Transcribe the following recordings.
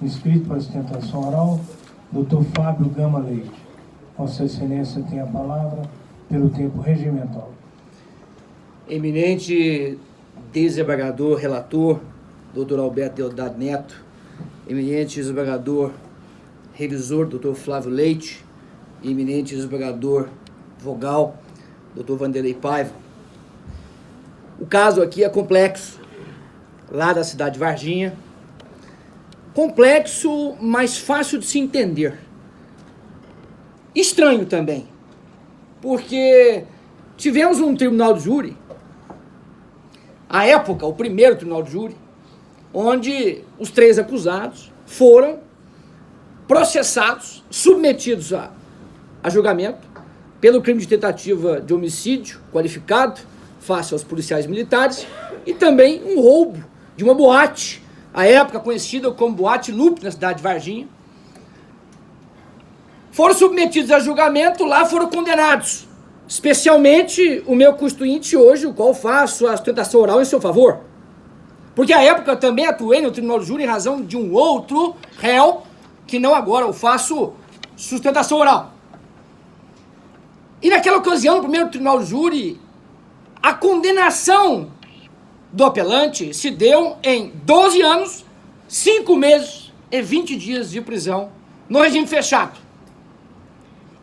Inscrito para a sustentação oral, Dr. Fábio Gama Leite. Vossa Excelência tem a palavra pelo tempo regimental. Eminente desembargador relator, Dr. Alberto Deodato Neto, eminente desembargador revisor, Dr. Flávio Leite, eminente desembargador vogal, Dr. Vanderlei Paiva. O caso aqui é complexo, lá da cidade de Varginha. Complexo, mas fácil de se entender. Estranho também, porque tivemos um tribunal de júri, à época, o primeiro tribunal de júri, onde os 3 acusados foram processados, submetidos a julgamento pelo crime de tentativa de homicídio qualificado face aos policiais militares e também um roubo de uma boate, à época conhecida como Boate Lupe, na cidade de Varginha. Foram submetidos a julgamento, lá foram condenados, especialmente o meu constituinte hoje, o qual faço a sustentação oral em seu favor. Porque à época eu também atuei no tribunal de júri em razão de um outro réu, que não agora eu faço sustentação oral. E naquela ocasião, no primeiro tribunal de júri, a condenação do apelante se deu em 12 anos, 5 meses e 20 dias de prisão no regime fechado.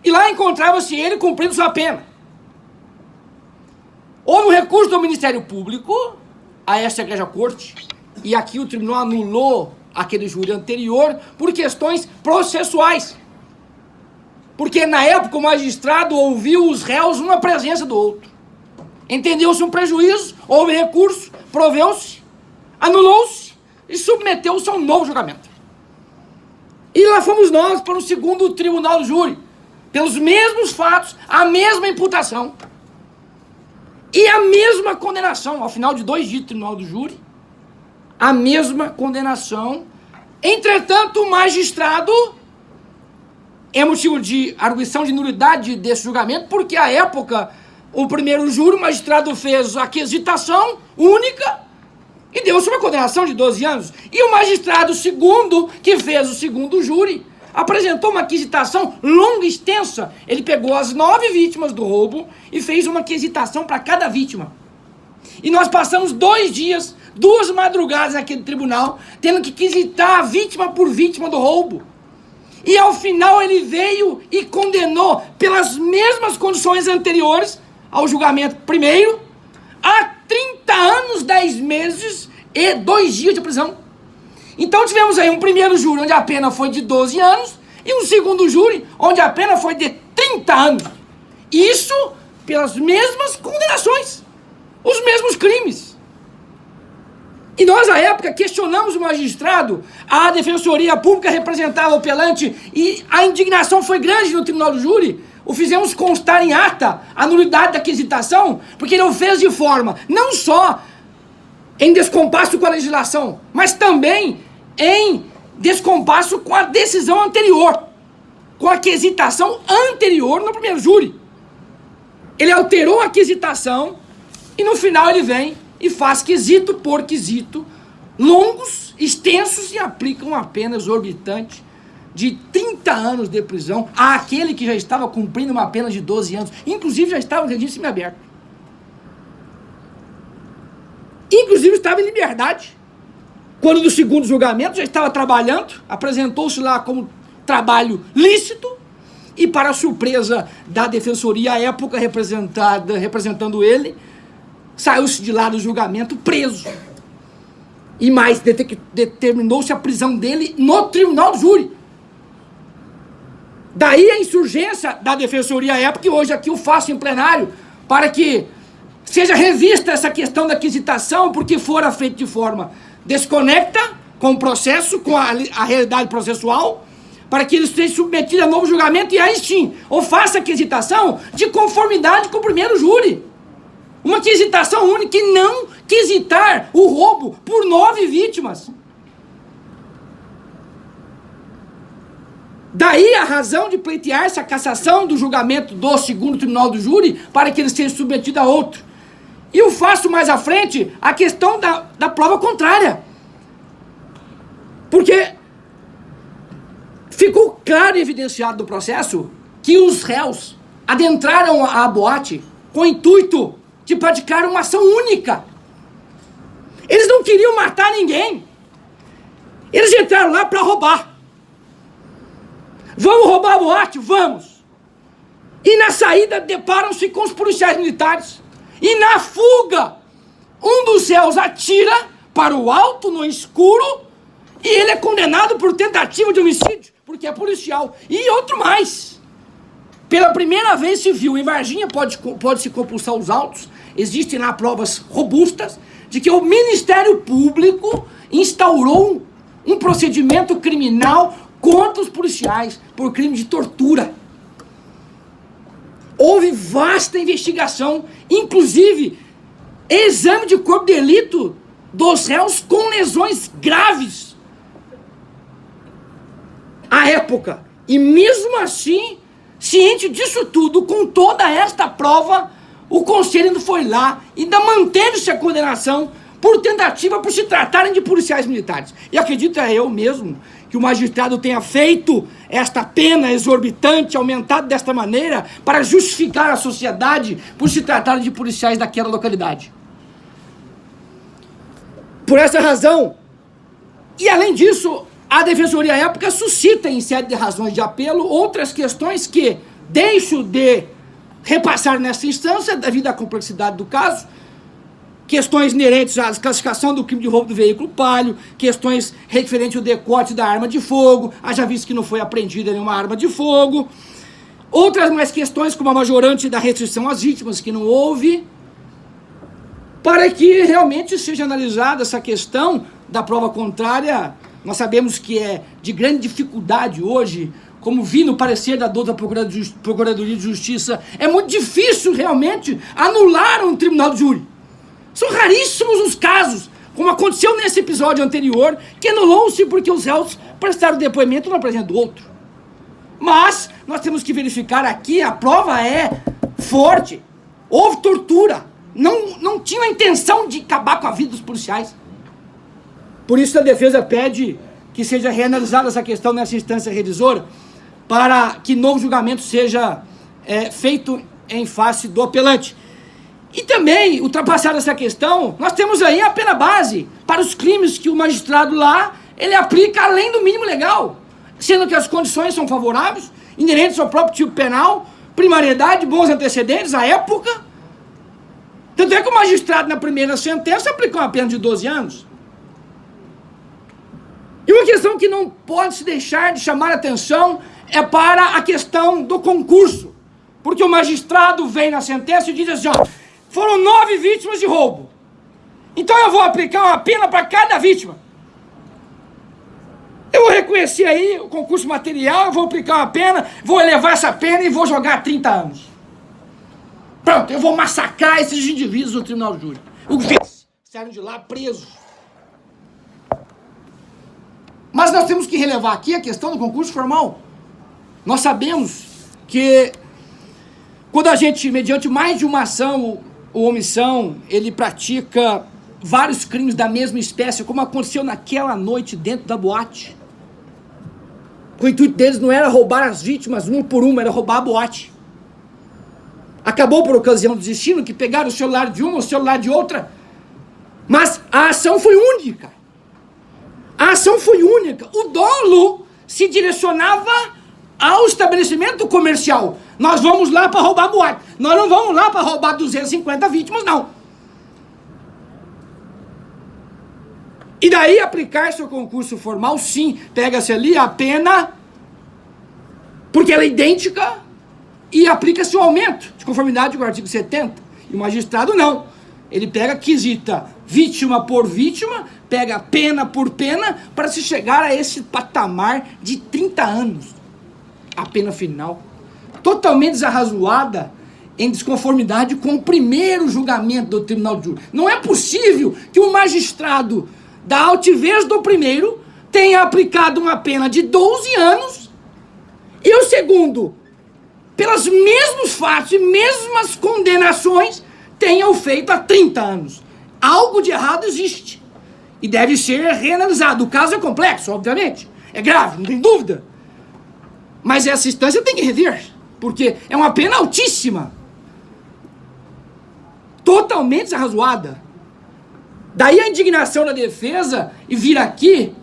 E lá encontrava-se ele cumprindo sua pena. Houve um recurso do Ministério Público a esta Igreja Corte, e aqui o tribunal anulou aquele júri anterior por questões processuais. Porque na época o magistrado ouviu os réus um na presença do outro. Entendeu-se um prejuízo, houve recurso, proveu-se, anulou-se e submeteu-se a um novo julgamento. E lá fomos nós para o segundo tribunal do júri, pelos mesmos fatos, a mesma imputação e a mesma condenação. Ao final de 2 dias de tribunal do júri, a mesma condenação. Entretanto, o magistrado, é motivo de arguição de nulidade desse julgamento, porque à época, o primeiro júri, o magistrado fez a quesitação única e deu-se uma condenação de 12 anos. E o magistrado segundo, que fez o segundo júri, apresentou uma quesitação longa e extensa. Ele pegou as 9 vítimas do roubo e fez uma quesitação para cada vítima. E nós passamos 2 dias, 2 madrugadas naquele tribunal, tendo que quesitar vítima por vítima do roubo. E ao final ele veio e condenou pelas mesmas condições anteriores ao julgamento primeiro a 30 anos, 10 meses e 2 dias de prisão. Então tivemos aí um primeiro júri onde a pena foi de 12 anos e um segundo júri onde a pena foi de 30 anos. Isso pelas mesmas condenações, os mesmos crimes. E nós, à época, questionamos o magistrado, a Defensoria Pública representava o apelante e a indignação foi grande no tribunal do júri. O fizemos constar em ata a nulidade da quesitação, porque ele o fez de forma não só em descompasso com a legislação, mas também em descompasso com a decisão anterior, com a quesitação anterior no primeiro júri. Ele alterou a quesitação e no final ele vem e faz quesito por quesito, longos, extensos, e aplica uma pena exorbitante de 30 anos de prisão àquele que já estava cumprindo uma pena de 12 anos, inclusive já estava no regime semiaberto. Inclusive estava em liberdade. Quando do segundo julgamento já estava trabalhando, apresentou-se lá como trabalho lícito, e para a surpresa da defensoria à época representando ele, saiu-se de lá do julgamento preso. E mais, determinou-se a prisão dele no tribunal do júri. Daí a insurgência da defensoria à época, e hoje aqui eu faço em plenário, para que seja revista essa questão da quesitação, porque fora feita de forma desconecta com o processo, com a realidade processual, para que ele esteja submetido a novo julgamento e aí sim, ou faça a quesitação de conformidade com o primeiro júri. Uma quesitação única e não quesitar o roubo por 9 vítimas. Daí a razão de pleitear-se a cassação do julgamento do segundo tribunal do júri para que ele seja submetido a outro. E eu faço mais à frente a questão da prova contrária. Porque ficou claro e evidenciado no processo que os réus adentraram a boate com o intuito de praticar uma ação única. Eles não queriam matar ninguém. Eles entraram lá para roubar. Vamos roubar a boate? Vamos. E na saída deparam-se com os policiais militares. E na fuga, um dos réus atira para o alto, no escuro, e ele é condenado por tentativa de homicídio, porque é policial. E outro mais. Pela primeira vez se viu, em Varginha pode-se compulsar os autos, existem lá provas robustas, de que o Ministério Público instaurou um procedimento criminal contra os policiais por crime de tortura. Houve vasta investigação, inclusive exame de corpo de delito dos réus com lesões graves à época. E mesmo assim, ciente disso tudo, com toda esta prova, o conselho ainda foi lá e ainda manteve-se a condenação por tentativa por se tratarem de policiais militares. E acredito eu mesmo que o magistrado tenha feito esta pena exorbitante, aumentada desta maneira, para justificar a sociedade por se tratarem de policiais daquela localidade. Por essa razão, e além disso, a Defensoria à época suscita, em sede de razões de apelo, outras questões que deixo de repassar nessa instância, devido à complexidade do caso, questões inerentes à classificação do crime de roubo do veículo palio, questões referentes ao decote da arma de fogo, haja visto que não foi apreendida nenhuma arma de fogo, outras mais questões como a majorante da restrição às vítimas, que não houve, para que realmente seja analisada essa questão da prova contrária. Nós sabemos que é de grande dificuldade hoje, como vi no parecer da douta Procuradoria de Justiça, é muito difícil realmente anular um tribunal de júri. São raríssimos os casos, como aconteceu nesse episódio anterior, que anulou-se porque os réus prestaram depoimento um apresenta do outro. Mas nós temos que verificar aqui, a prova é forte, houve tortura, não tinha a intenção de acabar com a vida dos policiais. Por isso a defesa pede que seja reanalisada essa questão nessa instância revisora, para que novo julgamento seja feito em face do apelante. E também, ultrapassada essa questão, nós temos aí a pena base para os crimes que o magistrado lá, ele aplica além do mínimo legal, sendo que as condições são favoráveis, inerentes ao próprio tipo penal, primariedade, bons antecedentes, à época. Tanto é que o magistrado, na primeira sentença, aplicou uma pena de 12 anos. E uma questão que não pode se deixar de chamar a atenção é para a questão do concurso. Porque o magistrado vem na sentença e diz assim, ó, foram 9 vítimas de roubo. Então eu vou aplicar uma pena para cada vítima. Eu vou reconhecer aí o concurso material, eu vou aplicar uma pena, vou elevar essa pena e vou jogar 30 anos. Pronto, eu vou massacrar esses indivíduos no tribunal de júri. O que fez? Saíram de lá presos. Mas nós temos que relevar aqui a questão do concurso formal. Nós sabemos que quando a gente, mediante mais de uma ação ou omissão, ele pratica vários crimes da mesma espécie, como aconteceu naquela noite dentro da boate. O intuito deles não era roubar as vítimas uma por uma, era roubar a boate. Acabou por ocasião do destino que pegaram o celular de uma, o celular de outra, mas a ação foi única. A ação foi única. O dolo se direcionava ao estabelecimento comercial. Nós vamos lá para roubar a boate. Nós não vamos lá para roubar 250 vítimas, não. E daí aplicar-se o concurso formal, sim, pega-se ali a pena, porque ela é idêntica, e aplica-se o aumento, de conformidade com o artigo 70. E o magistrado não. Ele pega, quisita vítima por vítima, pega pena por pena, para se chegar a esse patamar de 30 anos. A pena final. Totalmente desarrazoada, em desconformidade com o primeiro julgamento do tribunal de júri. Não é possível que um magistrado da altivez do primeiro tenha aplicado uma pena de 12 anos e o segundo, pelos mesmos fatos e mesmas condenações, tenha o feito há 30 anos. Algo de errado existe e deve ser reanalisado. O caso é complexo, obviamente. É grave, não tem dúvida. Mas essa instância tem que rever, porque é uma pena altíssima, totalmente desarrazoada. Daí a indignação da defesa e vir aqui,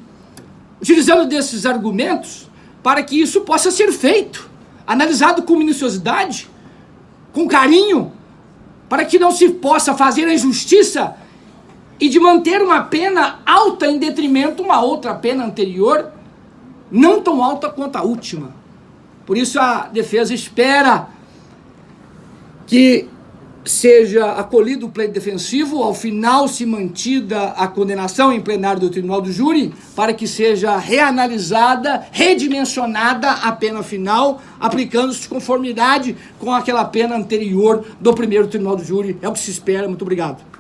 utilizando desses argumentos, para que isso possa ser feito, analisado com minuciosidade, com carinho, para que não se possa fazer a injustiça e de manter uma pena alta em detrimento a uma outra pena anterior, não tão alta quanto a última. Por isso a defesa espera que seja acolhido o pleito defensivo, ao final se mantida a condenação em plenário do Tribunal do Júri, para que seja reanalisada, redimensionada a pena final, aplicando-se de conformidade com aquela pena anterior do primeiro Tribunal do Júri. É o que se espera. Muito obrigado.